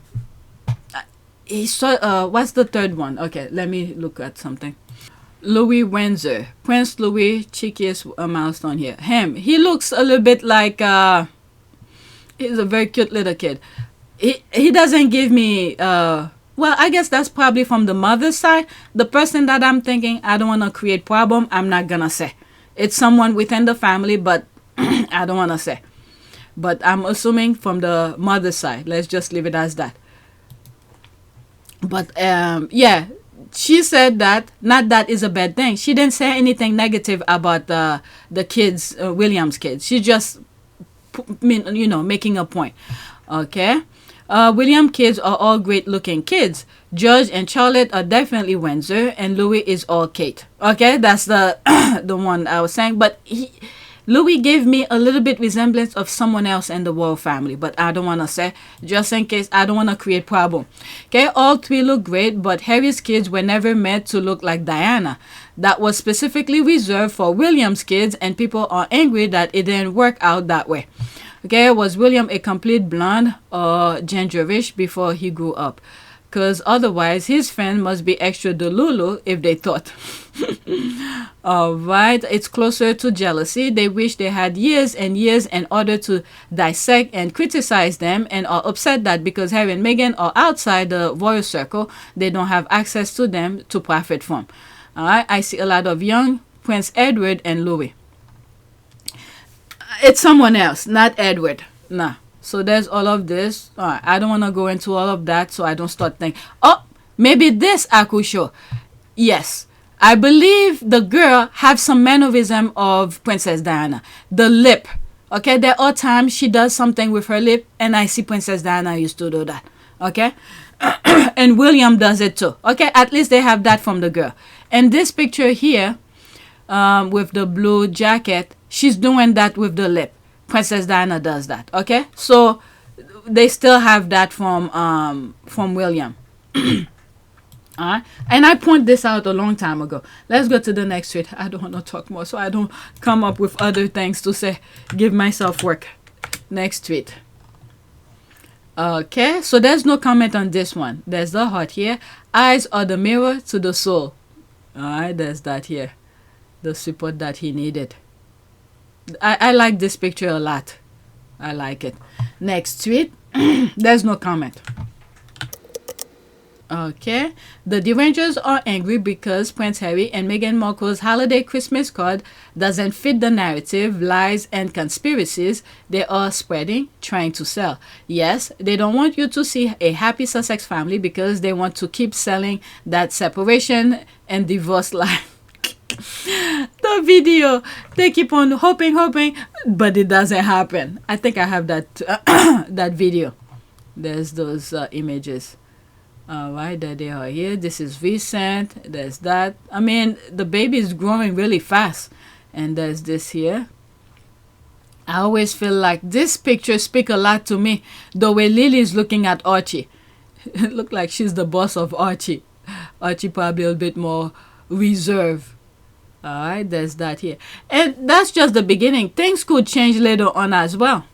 What's the third one? Okay, let me look at something. Louis Windsor, Prince Louis, cheekiest milestone here. He looks a little bit like he's a very cute little kid. He doesn't give me well, I guess that's probably from the mother's side. The person that I'm thinking, I don't want to create problem, I'm not gonna say. It's someone within the family, but I don't want to say. But I'm assuming from the mother's side. Let's just leave it as that. But yeah, she said that, not that is a bad thing. She didn't say anything negative about the kids, William's kids. She just, making a point. Okay. William kids are all great looking kids. George and Charlotte are definitely Windsor, and Louis is all Kate. Okay, that's the the one I was saying. But Louis gave me a little bit resemblance of someone else in the royal family, but I don't want to say, just in case. I don't want to create problem. Okay, all three look great, but Harry's kids were never meant to look like Diana. That was specifically reserved for William's kids, and people are angry that it didn't work out that way. Okay, was William a complete blonde or gingerish before he grew up? Because otherwise his fans must be extra delulu if they thought. Alright, it's closer to jealousy. They wish they had years and years in order to dissect and criticize them, and are upset that because Harry and Meghan are outside the royal circle, they don't have access to them to profit from. Alright, I see a lot of young Prince Edward and Louis. It's someone else, not Edward. Nah. So there's all of this. Alright, I don't want to go into all of that, so I don't start thinking, oh, maybe this I could show. Yes. I believe the girl have some mannerism of Princess Diana. The lip. Okay, there are times she does something with her lip, and I see Princess Diana used to do that. Okay? And William does it too. Okay, at least they have that from the girl. And this picture here, with the blue jacket, she's doing that with the lip. Princess Diana does that. Okay, so they still have that from William. Alright, and I point this out a long time ago. Let's go to the next tweet. I don't want to talk more, so I don't come up with other things to say. Give myself work. Next tweet. Okay, so there's no comment on this one. There's the heart here. Eyes are the mirror to the soul. Alright, there's that here. The support that he needed. I like this picture a lot. I like it. Next tweet. There's no comment. Okay, the Derangers are angry because Prince Harry and Meghan Markle's holiday Christmas card doesn't fit the narrative, lies, and conspiracies they are spreading, trying to sell. Yes, they don't want you to see a happy Sussex family because they want to keep selling that separation and divorce life. The video, they keep on hoping, but it doesn't happen. I think I have that that video. There's those images. All right, there they are here. This is recent. There's that. I mean, the baby is growing really fast. And there's this here. I always feel like this picture speaks a lot to me. The way LiLi is looking at Archie. It looks like she's the boss of Archie. Archie probably a bit more reserved. All right, there's that here. And that's just the beginning. Things could change later on as well.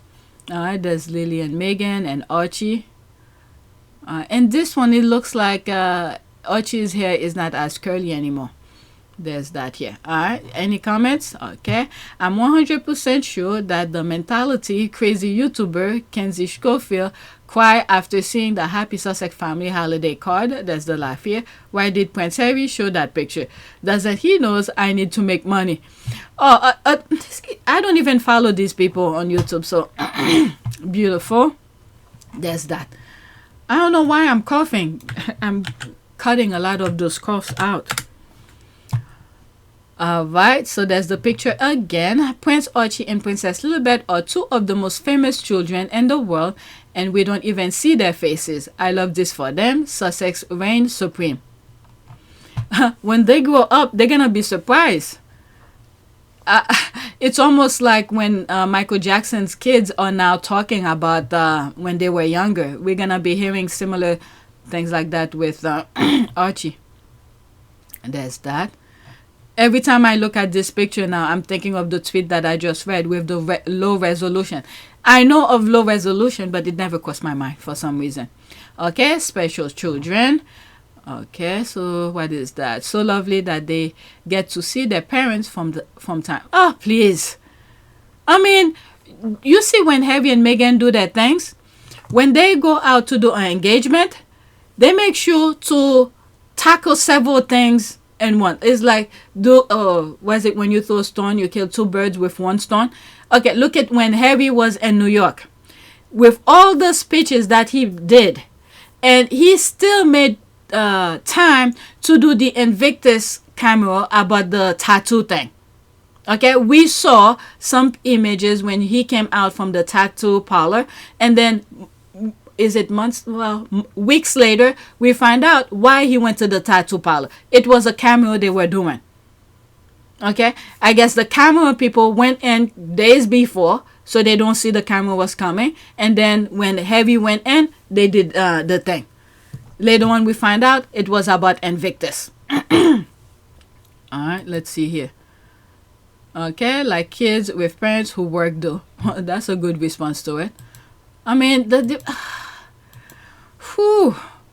All right, there's LiLi and Meghan and Archie. And this one, it looks like Archie's hair is not as curly anymore. There's that here. All right. Any comments? Okay. I'm 100% sure that the mentality crazy YouTuber Kenzie Schofield cried after seeing the Happy Sussex family holiday card. There's the laugh here. Why did Prince Harry show that picture? Doesn't he knows I need to make money? Oh, I don't even follow these people on YouTube. So beautiful. There's that. I don't know why I'm coughing. I'm cutting a lot of those coughs out. Alright, so there's the picture again. Prince Archie and Princess Lillibet are two of the most famous children in the world, and we don't even see their faces. I love this for them. Sussex reigns supreme. When they grow up, they're gonna be surprised. It's almost like when Michael Jackson's kids are now talking about when they were younger. We're gonna be hearing similar things like that with Archie. And there's that. Every time I look at this picture now, I'm thinking of the tweet that I just read with the low resolution. I know of low resolution, but it never crossed my mind for some reason. Okay, special children. Okay, so what is that? So lovely that they get to see their parents from time. Oh, please. I mean, you see when Harry and Meghan do their things, when they go out to do an engagement, they make sure to tackle several things in one. It's like, was it when you throw a stone, you kill two birds with one stone? Okay, look at when Harry was in New York. With all the speeches that he did, and he still made time to do the INVICTUS camera about the tattoo thing. Okay, we saw some images when he came out from the tattoo parlor, and then weeks later we find out why he went to the tattoo parlor. It was a camera they were doing. Okay, I guess the camera people went in days before so they don't see the camera was coming, and then when Harry went in, they did the thing. Later on we find out it was about INVICTUS. Alright, let's see here. Okay, like kids with parents who work though. That's a good response to it. I mean,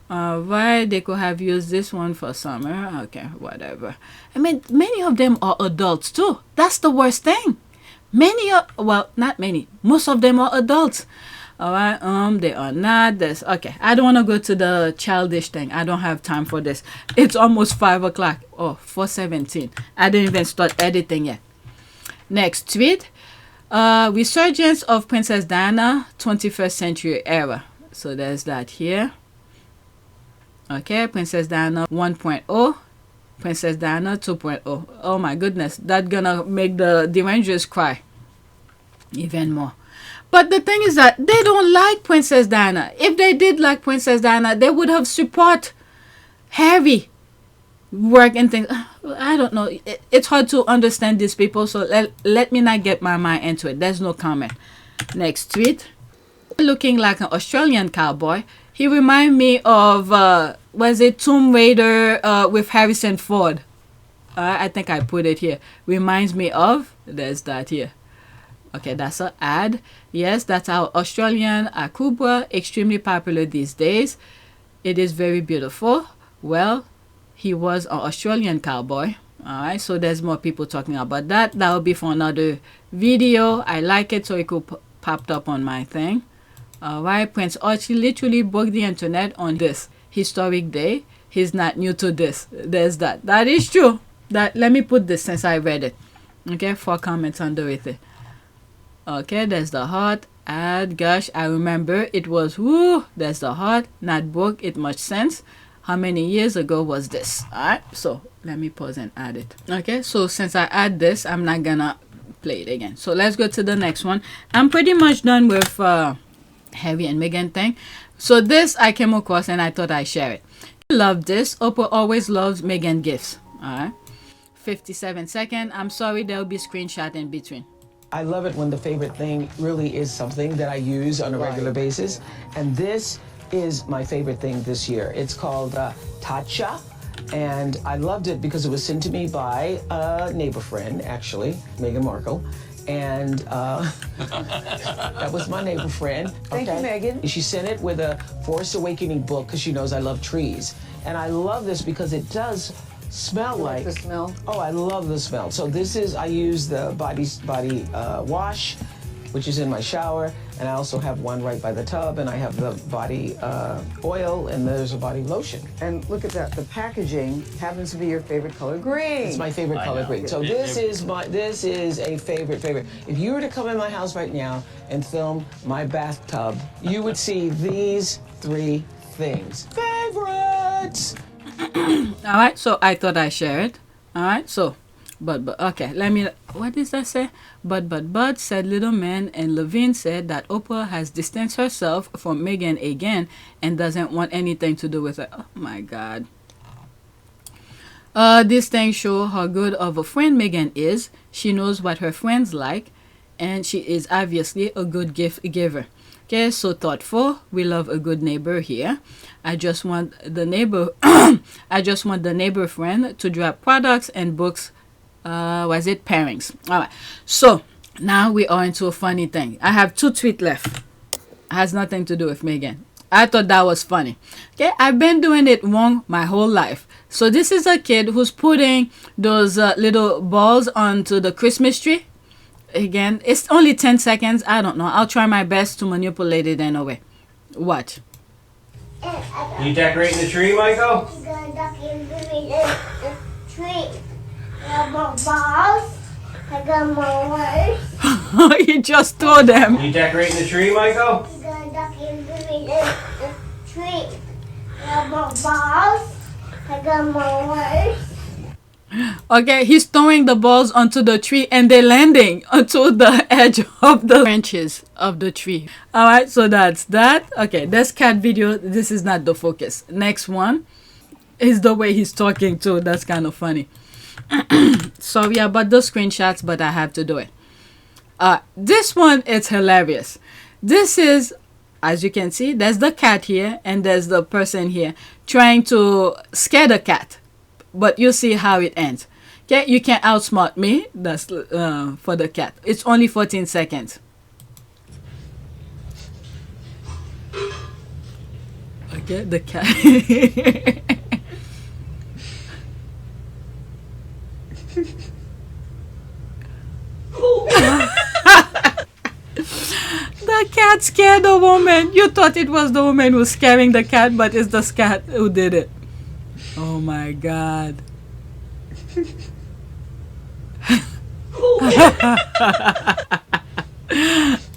alright, they could have used this one for summer. Okay, whatever. I mean, many of them are adults too. That's the worst thing. Not many. Most of them are adults. Alright, they are not. Okay, I don't want to go to the childish thing. I don't have time for this. It's almost 5 o'clock. Oh, 4:17. I didn't even start editing yet. Next tweet. Resurgence of Princess Diana, 21st century era. So there's that here. Okay, Princess Diana 1.0, Princess Diana 2.0. Oh my goodness, that's gonna make the Derangers cry even more. But the thing is that they don't like Princess Diana. If they did like Princess Diana, they would have support Harry work and things. I don't know. It's hard to understand these people, so let me not get my mind into it. There's no comment. Next tweet. Looking like an Australian cowboy. He reminds me of, was it Tomb Raider with Harrison Ford? I think I put it here. Reminds me of, there's that here. Okay, that's an ad. Yes, that's our Australian Awwww, extremely popular these days. It is very beautiful. Well, he was an Australian cowboy. Alright, so there's more people talking about that. That will be for another video. I like it, so it could popped up on my thing. Alright, Prince Archie literally broke the internet on this. historic day. He's not new to this. There's that. That is true. That, let me put this since I read it. Okay, 4 comments underneath it. Okay, there's the heart. Add, gosh, I remember it was, woo, there's the heart. Not broke it much sense. How many years ago was this? Alright, so let me pause and add it. Okay, so since I add this, I'm not gonna play it again. So let's go to the next one. I'm pretty much done with Harry and Meghan thing. So this I came across and I thought I'd share it. I love this. Oprah always loves Meghan gifts. Alright, 57 seconds. I'm sorry, there'll be screenshot in between. I love it when the favorite thing really is something that I use on a regular basis. And this is my favorite thing this year. It's called Tatcha. And I loved it because it was sent to me by a neighbor friend, actually, Meghan Markle. And that was my neighbor friend. Thank you, Meghan. She sent it with a Force Awakening book because she knows I love trees. And I love this because it does smell like the smell. Oh, I love the smell. So this is, I use the body wash, which is in my shower, and I also have one right by the tub, and I have the body oil, and there's a body lotion. And look at that, the packaging happens to be your favorite color, green. It's my favorite color, green. So this is a favorite. If you were to come in my house right now and film my bathtub, you would see these 3 things. Favorites! All right, so I thought I share it. All right, so but okay, let me, what does that say? But said Little Man, and Levine said that Oprah has distanced herself from Meghan again and doesn't want anything to do with her. Oh my God. This thing show how good of a friend Meghan is. She knows what her friends like, and she is obviously a good gift giver. Okay, so thoughtful. We love a good neighbor here. I just want the neighbor friend to drop products and books. Was it pairings? All right. So now we are into a funny thing. I have 2 tweets left. It has nothing to do with Meghan. I thought that was funny. Okay, I've been doing it wrong my whole life. So this is a kid who's putting those little balls onto the Christmas tree. Again, it's only 10 seconds. I don't know. I'll try my best to manipulate it in a way. Watch. You decorating the tree, Michael? I got more words. You just throw them. You decorating the tree, Michael? Tree. I got more balls. I got more words. Okay, he's throwing the balls onto the tree and they're landing onto the edge of the branches of the tree. All right, so that's that. Okay, this cat video, this is not the focus. Next one is the way he's talking too. That's kind of funny. Sorry about the screenshots, but I have to do it. This one, it's hilarious. This is, as you can see, there's the cat here and there's the person here trying to scare the cat. But you see how it ends. Okay, you can't outsmart me. That's for the cat. It's only 14 seconds. Okay, the cat. The cat scared the woman. You thought it was the woman who was scaring the cat, but it's the cat who did it. Oh my God.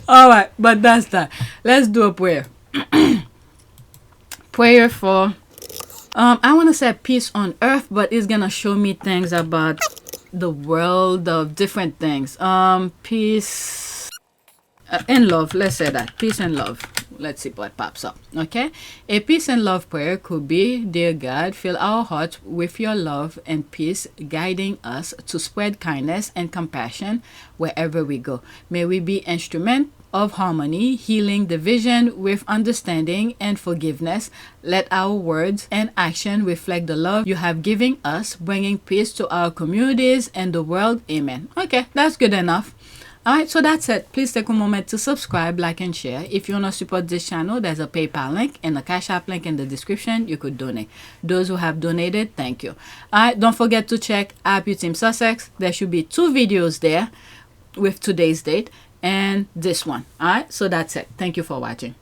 All right, but that's that. Let's do a prayer. Prayer for I want to say peace on earth, but it's gonna show me things about the world of different things. Peace and love. Let's say that. Peace and love. Let's see what pops up. Okay, a peace and love prayer could be: Dear God, fill our hearts with your love and peace, guiding us to spread kindness and compassion wherever we go. May we be instrument of harmony, healing division with understanding and forgiveness. Let our words and action reflect the love you have given us, bringing peace to our communities and the world. Amen. Okay, that's good enough. Alright, so that's it. Please take a moment to subscribe, like, and share. If you want to support this channel, there's a PayPal link and a Cash App link in the description. You could donate. Those who have donated, thank you. Alright, don't forget to check Team Sussex. There should be 2 videos there with today's date and this one. Alright, so that's it. Thank you for watching.